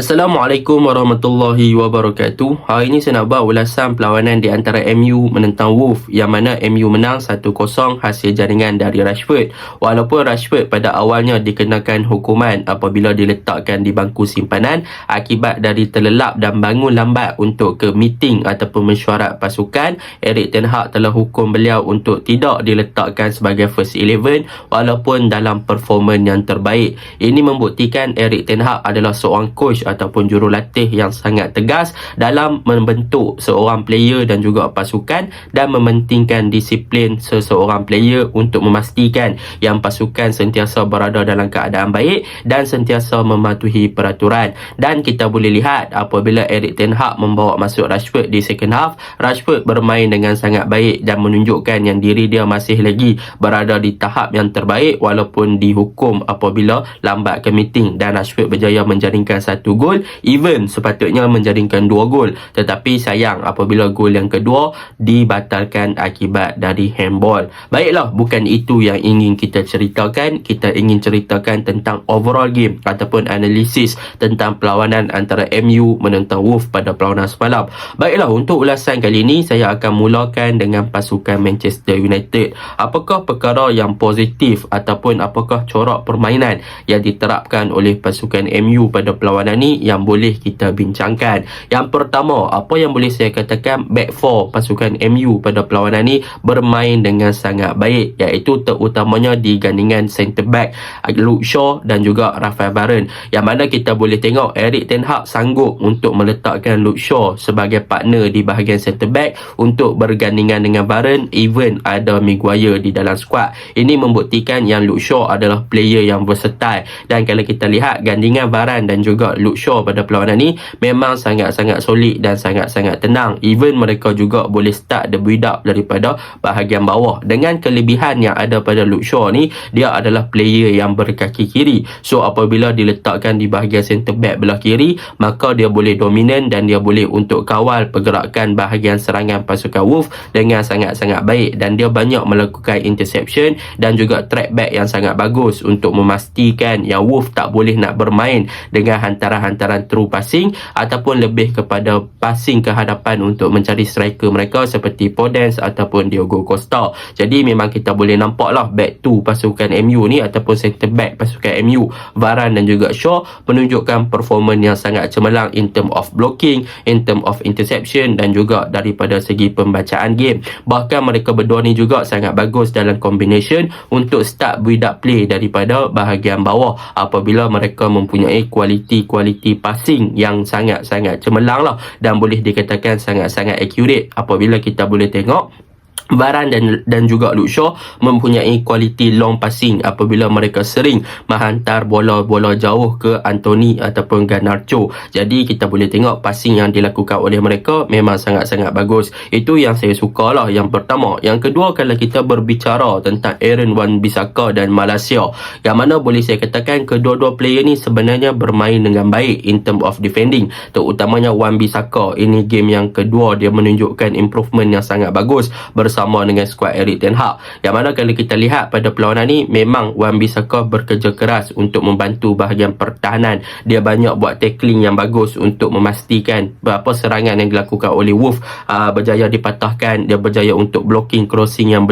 Assalamualaikum warahmatullahi wabarakatuh. Hari ini saya nak buat ulasan perlawanan di antara MU menentang Wolves, yang mana MU menang 1-0 hasil jaringan dari Rashford. Walaupun Rashford pada awalnya dikenakan hukuman apabila diletakkan di bangku simpanan akibat dari terlelap dan bangun lambat untuk ke meeting ataupun mesyuarat pasukan, Erik ten Hag telah hukum beliau untuk tidak diletakkan sebagai first 11 walaupun dalam performan yang terbaik. Ini membuktikan Erik ten Hag adalah seorang coach ataupun jurulatih yang sangat tegas dalam membentuk seorang player dan juga pasukan, dan mementingkan disiplin seseorang player untuk memastikan yang pasukan sentiasa berada dalam keadaan baik dan sentiasa mematuhi peraturan. Dan kita boleh lihat apabila Erik ten Hag membawa masuk Rashford di second half, Rashford bermain dengan sangat baik dan menunjukkan yang diri dia masih lagi berada di tahap yang terbaik walaupun dihukum apabila lambat ke meeting, dan Rashford berjaya menjaringkan satu gol, even sepatutnya menjaringkan 2 gol, tetapi sayang apabila gol yang kedua dibatalkan akibat dari handball. Baiklah, bukan itu yang ingin kita ceritakan. Kita ingin ceritakan tentang overall game ataupun analisis tentang perlawanan antara MU menentang Wolves pada perlawanan semalam. Baiklah, untuk ulasan kali ini saya akan mulakan dengan pasukan Manchester United. Apakah perkara yang positif ataupun apakah corak permainan yang diterapkan oleh pasukan MU pada perlawanan ni yang boleh kita bincangkan? Yang pertama, apa yang boleh saya katakan, back four pasukan MU pada perlawanan ni bermain dengan sangat baik, iaitu terutamanya di gandingan centre back Luke Shaw dan juga Rafael Varane, yang mana kita boleh tengok Erik ten Hag sanggup untuk meletakkan Luke Shaw sebagai partner di bahagian centre back untuk bergandingan dengan Varane, even ada Maguire di dalam squad. Ini membuktikan yang Luke Shaw adalah player yang versatile, dan kalau kita lihat gandingan Varane dan juga Luke Shaw pada perlawanan ni memang sangat-sangat solid dan sangat-sangat tenang. Even mereka juga boleh start the build up daripada bahagian bawah. Dengan kelebihan yang ada pada Luke Shaw ni, dia adalah player yang berkaki kiri. So apabila diletakkan di bahagian centre back belah kiri, maka dia boleh dominan dan dia boleh untuk kawal pergerakan bahagian serangan pasukan Wolves dengan sangat-sangat baik, dan dia banyak melakukan interception dan juga track back yang sangat bagus untuk memastikan yang Wolves tak boleh nak bermain dengan hantaran-hantaran true passing ataupun lebih kepada passing ke hadapan untuk mencari striker mereka seperti Podence ataupun Diogo Costa. Jadi memang kita boleh nampaklah back to pasukan MU ni ataupun centre back pasukan MU, Varane dan juga Shaw, menunjukkan performan yang sangat cemerlang in term of blocking, in term of interception dan juga daripada segi pembacaan game. Bahkan mereka berdua ni juga sangat bagus dalam combination untuk start build up play daripada bahagian bawah apabila mereka mempunyai kualiti passing yang sangat-sangat cemerlang lah, dan boleh dikatakan sangat-sangat accurate apabila kita boleh tengok Varane dan juga Luke Shaw mempunyai kualiti long passing apabila mereka sering menghantar bola-bola jauh ke Anthony ataupun Garnacho. Jadi kita boleh tengok passing yang dilakukan oleh mereka memang sangat-sangat bagus. Itu yang saya suka lah, yang pertama. Yang kedua, kalau kita berbicara tentang Aaron Wan-Bissaka dan Malaysia, yang mana boleh saya katakan kedua-dua player ni sebenarnya bermain dengan baik in term of defending. Terutamanya Wan-Bissaka, ini game yang kedua dia menunjukkan improvement yang sangat bagus bersama dengan skuad Erik ten Hag, yang mana kalau kita lihat pada perlawanan ni memang Wan-Bissaka bekerja keras untuk membantu bahagian pertahanan. Dia banyak buat tackling yang bagus untuk memastikan berapa serangan yang dilakukan oleh Wolves berjaya dipatahkan. Dia berjaya untuk blocking crossing yang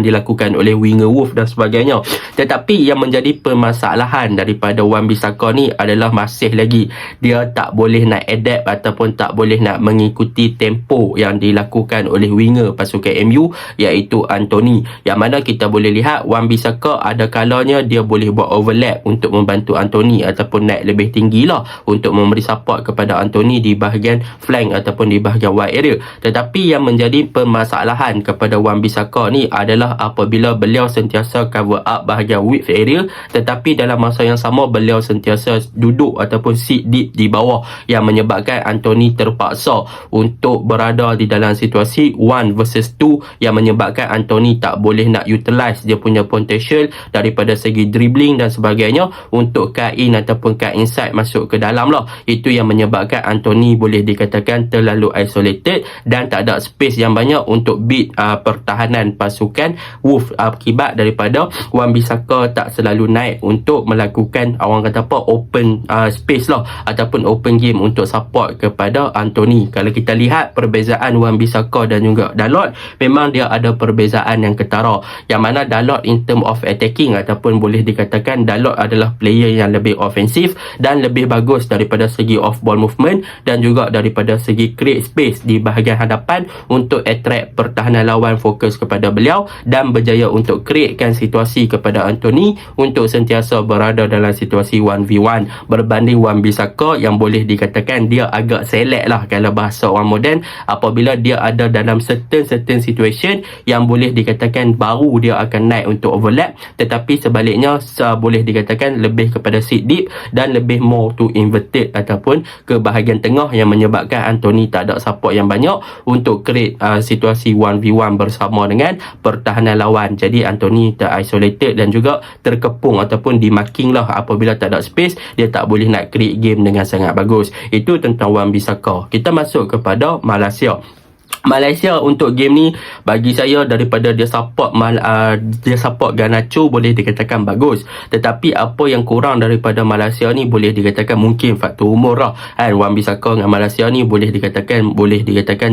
dilakukan oleh winger Wolves dan sebagainya. Tetapi yang menjadi permasalahan daripada Wan-Bissaka ni adalah masih lagi dia tak boleh nak adapt ataupun tak boleh nak mengikuti tempo yang dilakukan oleh winger pasukan MU, iaitu Anthony, yang mana kita boleh lihat Wan-Bissaka ada kalanya dia boleh buat overlap untuk membantu Anthony ataupun naik lebih tinggi lah untuk memberi support kepada Anthony di bahagian flank ataupun di bahagian wide area. Tetapi yang menjadi permasalahan kepada Wan-Bissaka ni adalah apabila beliau sentiasa cover up bahagian width area, tetapi dalam masa yang sama beliau sentiasa duduk ataupun sit deep di bawah, yang menyebabkan Anthony terpaksa untuk berada di dalam situasi 1 versus 2 itu yang menyebabkan Anthony tak boleh nak utilize dia punya potential daripada segi dribbling dan sebagainya untuk cut in ataupun cut inside masuk ke dalam lah. Itu yang menyebabkan Anthony boleh dikatakan terlalu isolated dan tak ada space yang banyak untuk beat pertahanan pasukan Wolf akibat daripada Wan-Bissaka tak selalu naik untuk melakukan orang kata apa open space lah ataupun open game untuk support kepada Anthony. Kalau kita lihat perbezaan Wan-Bissaka dan juga Dalot, memang dia ada perbezaan yang ketara, yang mana Dalot in term of attacking ataupun boleh dikatakan Dalot adalah player yang lebih ofensif dan lebih bagus daripada segi off ball movement dan juga daripada segi create space di bahagian hadapan untuk attract pertahanan lawan fokus kepada beliau dan berjaya untuk createkan situasi kepada Anthony untuk sentiasa berada dalam situasi 1v1 berbanding Wan-Bissaka yang boleh dikatakan dia agak select lah kalau bahasa orang moden apabila dia ada dalam certain situation yang boleh dikatakan baru dia akan naik untuk overlap, tetapi sebaliknya boleh dikatakan lebih kepada sit deep dan lebih more to inverted ataupun ke bahagian tengah yang menyebabkan Anthony tak ada support yang banyak untuk create situasi 1v1 bersama dengan pertahanan lawan. Jadi Anthony tak isolated dan juga terkepung ataupun di marking lah apabila tak ada space, dia tak boleh nak create game dengan sangat bagus. Itu tentang Wan-Bissaka. Kita masuk kepada Malaysia. Malaysia untuk game ni bagi saya daripada dia support Garnacho boleh dikatakan bagus, tetapi apa yang kurang daripada Malaysia ni boleh dikatakan mungkin faktor umur lah kan. Wan-Bissaka dengan Malaysia ni boleh dikatakan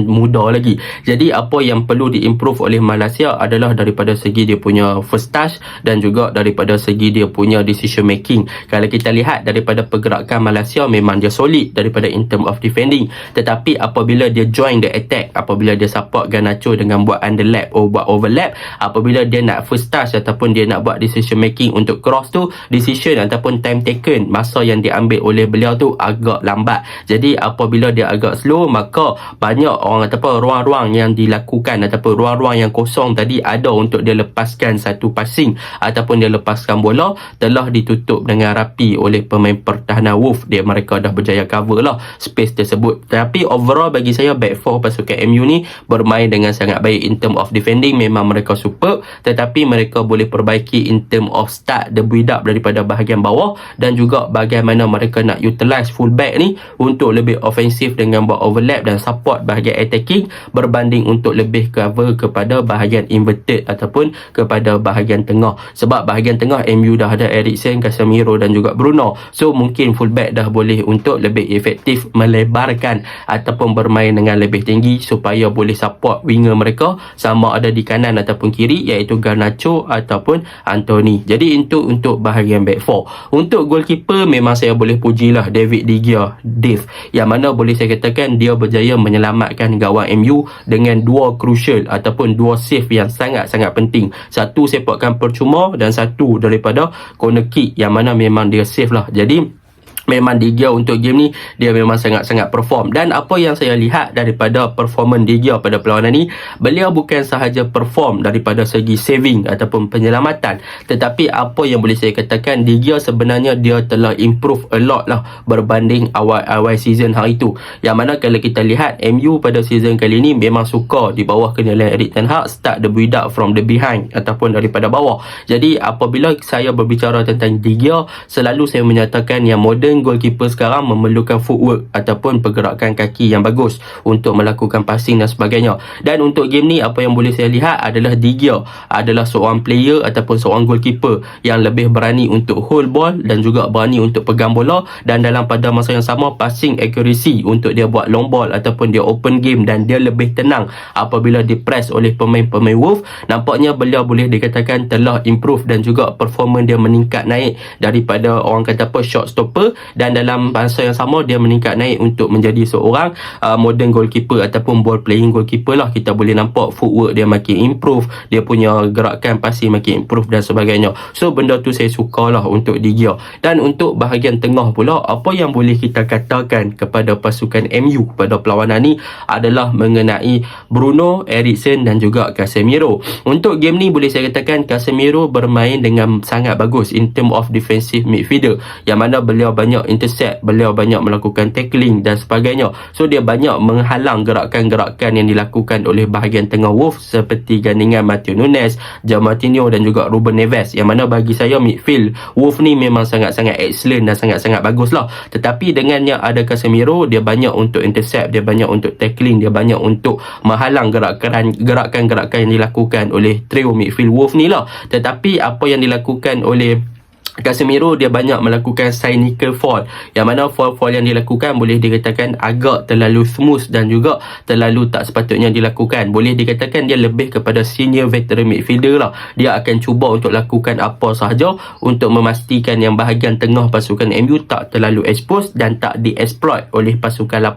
muda lagi. Jadi apa yang perlu diimprove oleh Malaysia adalah daripada segi dia punya first touch dan juga daripada segi dia punya decision making. Kalau kita lihat daripada pergerakan Malaysia memang dia solid daripada in term of defending, tetapi apabila dia join the attack, apabila dia support Garnacho dengan buat underlap atau buat overlap, apabila dia nak first touch ataupun dia nak buat decision making untuk cross tu, decision ataupun time taken, masa yang diambil oleh beliau tu agak lambat. Jadi apabila dia agak slow, maka banyak orang kata apa ruang-ruang yang dilakukan ataupun ruang-ruang yang kosong tadi ada untuk dia lepaskan satu passing ataupun dia lepaskan bola telah ditutup dengan rapi oleh pemain pertahanan Wolf. Mereka dah berjaya cover lah space tersebut. Tapi overall bagi saya back four pasukan MU ni bermain dengan sangat baik in term of defending. Memang mereka superb, tetapi mereka boleh perbaiki in term of start the build up daripada bahagian bawah dan juga bagaimana mereka nak utilize fullback ni untuk lebih ofensif dengan buat overlap dan support bahagian attacking berbanding untuk lebih cover kepada bahagian inverted ataupun kepada bahagian tengah. Sebab bahagian tengah MU dah ada Eriksen, Casemiro dan juga Bruno, so mungkin fullback dah boleh untuk lebih efektif melebarkan ataupun bermain dengan lebih tinggi supaya boleh support winger mereka sama ada di kanan ataupun kiri, iaitu Garnacho ataupun Anthony. Jadi itu untuk bahagian back four. Untuk goalkeeper memang saya boleh pujilah David De Gea, Dave, yang mana boleh saya katakan dia berjaya menyelamatkan gawang MU dengan dua crucial ataupun dua save yang sangat-sangat penting. Satu sepakan percuma dan satu daripada corner kick yang mana memang dia save lah. Jadi memang De Gea untuk game ni dia memang sangat-sangat perform. Dan apa yang saya lihat daripada performance De Gea pada perlawanan ni, beliau bukan sahaja perform daripada segi saving ataupun penyelamatan, tetapi apa yang boleh saya katakan, De Gea sebenarnya dia telah improve a lot lah berbanding awal season hari tu. Yang mana kalau kita lihat MU pada season kali ni memang suka di bawah kenyalaan Erik ten Hag start the build up from the behind ataupun daripada bawah. Jadi apabila saya berbicara tentang De Gea, selalu saya menyatakan yang modern goalkeeper sekarang memerlukan footwork ataupun pergerakan kaki yang bagus untuk melakukan passing dan sebagainya. Dan untuk game ni apa yang boleh saya lihat adalah De Gea adalah seorang player ataupun seorang goalkeeper yang lebih berani untuk hold ball dan juga berani untuk pegang bola, dan dalam pada masa yang sama passing accuracy untuk dia buat long ball ataupun dia open game dan dia lebih tenang apabila di press oleh pemain-pemain Wolf. Nampaknya beliau boleh dikatakan telah improve dan juga performance dia meningkat naik daripada orang kata apa shot stopper, dan dalam masa yang sama dia meningkat naik untuk menjadi seorang modern goalkeeper ataupun ball playing goalkeeper lah. Kita boleh nampak footwork dia makin improve, dia punya gerakan passing makin improve dan sebagainya. So benda tu saya suka lah untuk De Gea. Dan untuk bahagian tengah pula, apa yang boleh kita katakan kepada pasukan MU pada perlawanan ni adalah mengenai Bruno, Eriksen dan juga Casemiro. Untuk game ni boleh saya katakan Casemiro bermain dengan sangat bagus in term of defensive midfielder, yang mana beliau banyak banyak intercept, beliau banyak melakukan tackling dan sebagainya. So dia banyak menghalang gerakan-gerakan yang dilakukan oleh bahagian tengah Wolves seperti gandingan Matheus Nunes, João Martinho dan juga Ruben Neves, yang mana bagi saya midfield Wolves ni memang sangat-sangat excellent dan sangat-sangat bagus lah. Tetapi dengannya ada Casemiro, dia banyak untuk intercept, dia banyak untuk tackling, dia banyak untuk menghalang gerakan-gerakan yang dilakukan oleh trio midfield Wolves ni lah. Tetapi apa yang dilakukan oleh Casemiro, dia banyak melakukan cynical foul, yang mana foul-foul yang dilakukan boleh dikatakan agak terlalu smooth dan juga terlalu tak sepatutnya dilakukan. Boleh dikatakan dia lebih kepada senior veteran midfielder lah. Dia akan cuba untuk lakukan apa sahaja untuk memastikan yang bahagian tengah pasukan MU tak terlalu expose dan tak di-exploit oleh pasukan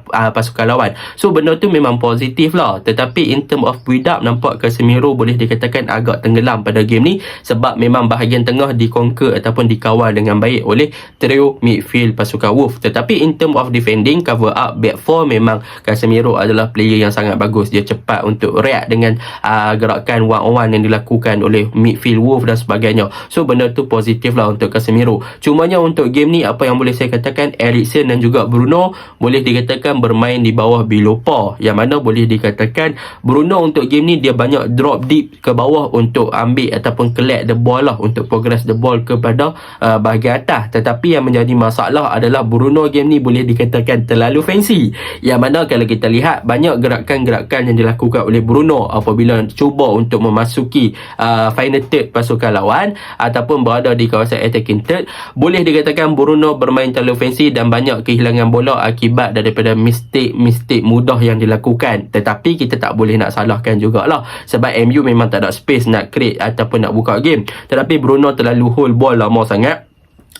lawan. So benda tu memang positif lah. Tetapi in term of build up, nampak Casemiro boleh dikatakan agak tenggelam pada game ni, sebab memang bahagian tengah dikonquer ataupun dikawal dengan baik oleh trio midfield pasukan Wolves. Tetapi in term of defending, cover up, back four, memang Casemiro adalah player yang sangat bagus. Dia cepat untuk react dengan gerakan one on one yang dilakukan oleh midfield Wolves dan sebagainya. So benda tu positif lah untuk Casemiro. Cumanya untuk game ni, apa yang boleh saya katakan, Eriksen dan juga Bruno boleh dikatakan bermain di bawah below par, yang mana boleh dikatakan Bruno untuk game ni dia banyak drop deep ke bawah untuk ambil ataupun collect the ball lah, untuk progress the ball kepada bahagian atas. Tetapi yang menjadi masalah adalah Bruno game ni boleh dikatakan terlalu fancy, yang mana kalau kita lihat banyak gerakan-gerakan yang dilakukan oleh Bruno apabila cuba untuk memasuki final third pasukan lawan ataupun berada di kawasan attacking third, boleh dikatakan Bruno bermain terlalu fancy dan banyak kehilangan bola akibat daripada mistake mudah yang dilakukan. Tetapi kita tak boleh nak salahkan jugalah, sebab MU memang tak ada space nak create ataupun nak buka game. Tetapi Bruno terlalu hold ball lama sangat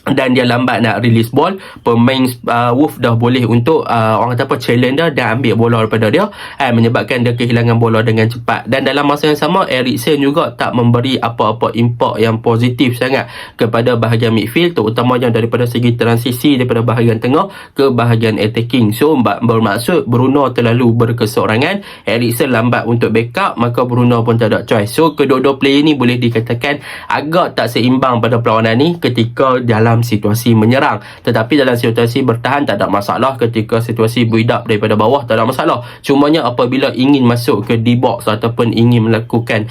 dan dia lambat nak release ball. Pemain Wolf dah boleh untuk orang kata apa, challenge dia dan ambil bola daripada dia, menyebabkan dia kehilangan bola dengan cepat. Dan dalam masa yang sama, Eriksen juga tak memberi apa-apa impact yang positif sangat kepada bahagian midfield, terutamanya daripada segi transisi daripada bahagian tengah ke bahagian attacking. So bermaksud Bruno terlalu berkeseorangan, Eriksen lambat untuk backup, maka Bruno pun tak ada choice. So kedua-dua player ni boleh dikatakan agak tak seimbang pada perlawanan ni ketika dalam situasi menyerang. Tetapi dalam situasi bertahan tak ada masalah, ketika situasi build up daripada bawah tak ada masalah. Cumanya apabila ingin masuk ke D-box ataupun ingin melakukan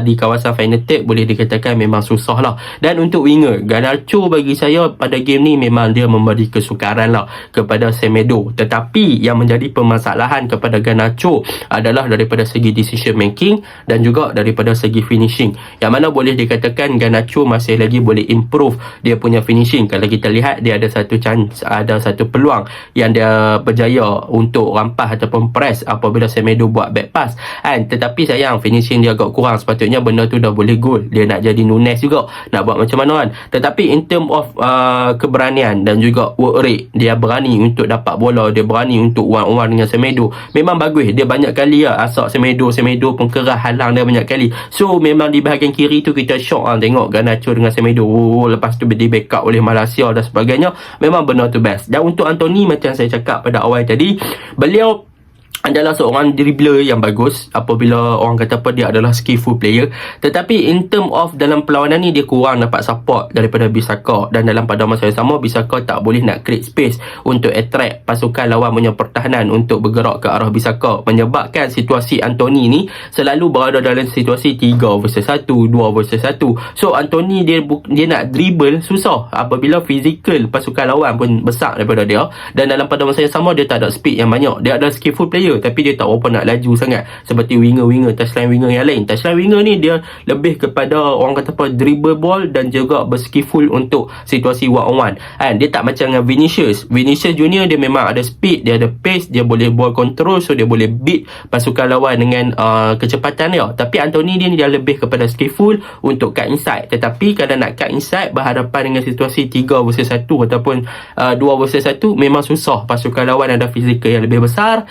di kawasan final third, boleh dikatakan memang susah lah. Dan untuk winger, Garnacho bagi saya pada game ni memang dia memberi kesukaran lah kepada Semedo. Tetapi yang menjadi permasalahan kepada Garnacho adalah daripada segi decision making dan juga daripada segi finishing, yang mana boleh dikatakan Garnacho masih lagi boleh improve dia punya finishing. Kalau kita lihat, dia ada satu chance, ada satu peluang yang dia berjaya untuk rampas ataupun press apabila Semedo buat back pass tetapi sayang finishing dia agak kurang. Sepatutnya benda tu dah boleh gol, dia nak jadi Nunes juga, nak buat macam mana kan. Tetapi in term of keberanian dan juga work rate, dia berani untuk dapat bola, dia berani untuk one on one dengan Semedo, memang bagus. Dia banyak kali asak Semedo pun kerah halang dia banyak kali. So memang di bahagian kiri tu kita shock tengok Garnacho dengan Semedo. Lepas tu di backup oleh Malaysia dan sebagainya, memang benar tu best. Dan untuk Anthony, macam saya cakap pada awal tadi, beliau adalah seorang dribbler yang bagus apabila orang kata apa, dia adalah skillful player. Tetapi in term of dalam perlawanan ni, dia kurang dapat support daripada Bissaka, dan dalam pada masa yang sama Bissaka tak boleh nak create space untuk attract pasukan lawan punya pertahanan untuk bergerak ke arah Bissaka, menyebabkan situasi Anthony ni selalu berada dalam situasi 3 versus 1, 2 versus 1. So Anthony dia nak dribble susah apabila fizikal pasukan lawan pun besar daripada dia, dan dalam pada masa yang sama dia tak ada speed yang banyak. Dia ada skillful player tapi dia tak berapa nak laju sangat seperti winger-winger, touchline winger yang lain. Touchline winger ni dia lebih kepada orang kata apa, dribble ball dan juga berskillful untuk situasi one on one. Dia tak macam dengan Vinicius Junior, dia memang ada speed, dia ada pace, dia boleh ball control, so dia boleh beat pasukan lawan dengan kecepatan dia. Tapi Anthony dia lebih kepada skillful untuk cut inside. Tetapi kalau nak cut inside berhadapan dengan situasi 3 versus 1 ataupun 2 versus 1, memang susah. Pasukan lawan ada fizikal yang lebih besar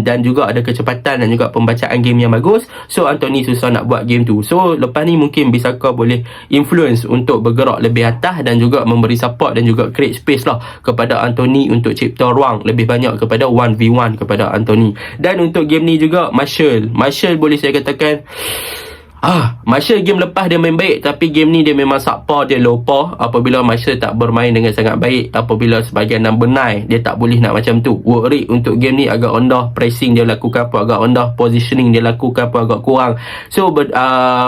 dan juga ada kecepatan dan juga pembacaan game yang bagus. So Anthony susah nak buat game tu. So lepas ni mungkin Bissaka boleh influence untuk bergerak lebih atas dan juga memberi support dan juga create space lah kepada Anthony untuk cipta ruang lebih banyak kepada 1v1 kepada Anthony. Dan untuk game ni juga Martial boleh saya katakan Martial game lepas dia main baik, tapi game ni dia memang subpar, dia low par. Apabila Martial tak bermain dengan sangat baik, apabila sebagai number 9 dia tak boleh nak macam tu. Work rate untuk game ni agak rendah, pressing dia lakukan pun agak rendah, positioning dia lakukan pun agak kurang. So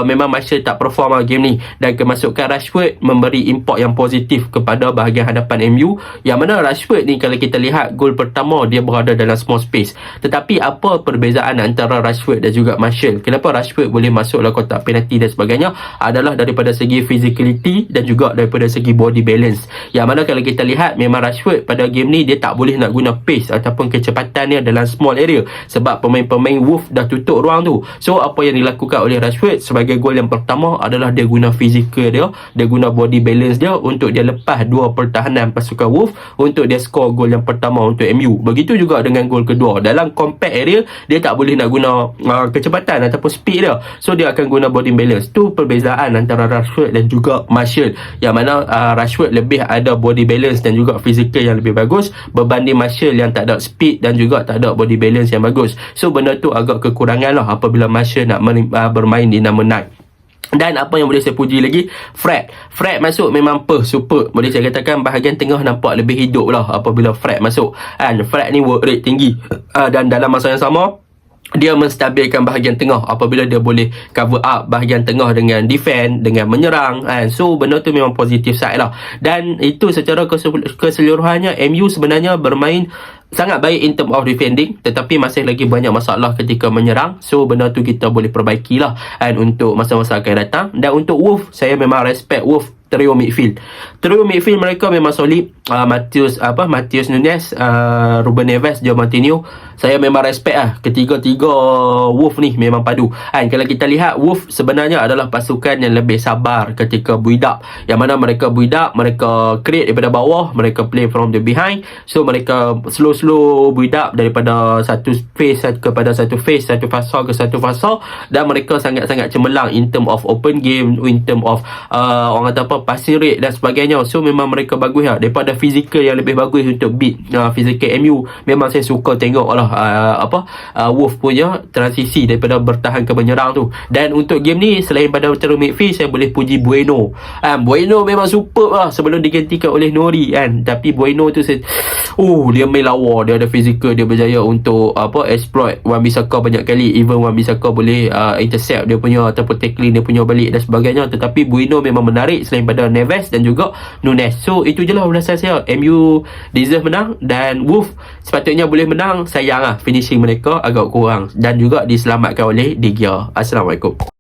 memang Martial tak perform game ni, dan kemasukan Rashford memberi impak yang positif kepada bahagian hadapan MU, yang mana Rashford ni kalau kita lihat gol pertama dia berada dalam small space. Tetapi apa perbezaan antara Rashford dan juga Martial? Kenapa Rashford boleh masuk dalam kotak penalti dan sebagainya adalah daripada segi physicality dan juga daripada segi body balance. Yang mana kalau kita lihat memang Rashford pada game ni dia tak boleh nak guna pace ataupun kecepatan dia dalam small area, sebab pemain-pemain Wolf dah tutup ruang tu. So apa yang dilakukan oleh Rashford sebagai gol yang pertama adalah dia guna fizikal dia guna body balance dia untuk dia lepas dua pertahanan pasukan Wolf untuk dia skor gol yang pertama untuk MU. Begitu juga dengan gol kedua, dalam compact area dia tak boleh nak guna kecepatan ataupun speed dia, so dia akan guna body balance. Tu perbezaan antara Rashford dan juga Martial, yang mana Rashford lebih ada body balance dan juga fizikal yang lebih bagus berbanding Martial yang tak ada speed dan juga tak ada body balance yang bagus. So benda tu agak kekurangan lah apabila Martial nak bermain di number 9. Dan apa yang boleh saya puji lagi, Fred masuk memang super. Boleh saya katakan bahagian tengah nampak lebih hidup lah apabila Fred masuk. And Fred ni work rate tinggi, dan dalam masa yang sama dia menstabilkan bahagian tengah apabila dia boleh cover up bahagian tengah dengan defend, dengan menyerang, kan? So benda tu memang positif side lah. Dan itu secara keseluruhannya MU sebenarnya bermain sangat baik in term of defending, tetapi masih lagi banyak masalah ketika menyerang. So benda tu kita boleh perbaiki lah, and untuk masa-masa akan datang. Dan untuk Wolf, saya memang respect Wolf trio midfield mereka memang solid. Matheus Nunes, Ruben Neves, João Martinho, saya memang respect lah. Ketiga-tiga Wolf ni memang padu. And kalau kita lihat, Wolf sebenarnya adalah pasukan yang lebih sabar ketika build up, yang mana mereka build up, mereka create daripada bawah, mereka play from the behind. So mereka slow build up daripada satu phase kepada satu phase, satu fasa ke satu fasa, dan mereka sangat-sangat cemerlang in term of open game, in term of orang kata apa, passing rate dan sebagainya. So memang mereka bagus lah, daripada fizikal yang lebih bagus untuk beat fizikal MU. Memang saya suka tengok lah Wolf punya transisi daripada bertahan ke menyerang tu. Dan untuk game ni, selain pada trio midfield, saya boleh puji Bueno. Bueno memang super lah sebelum digantikan oleh Nori, kan. Tapi Bueno tu dia main lawa, dia ada fizikal, dia berjaya untuk exploit Wan-Bissaka banyak kali. Even Wan-Bissaka boleh intercept dia punya ataupun tackling dia punya balik dan sebagainya. Tetapi Bueno memang menarik selain pada Neves dan juga Nunes. So itu je lah ulasan saya. MU deserve menang, dan Wolf sepatutnya boleh menang. Sayang lah finishing mereka agak kurang, dan juga diselamatkan oleh De Gea. Assalamualaikum.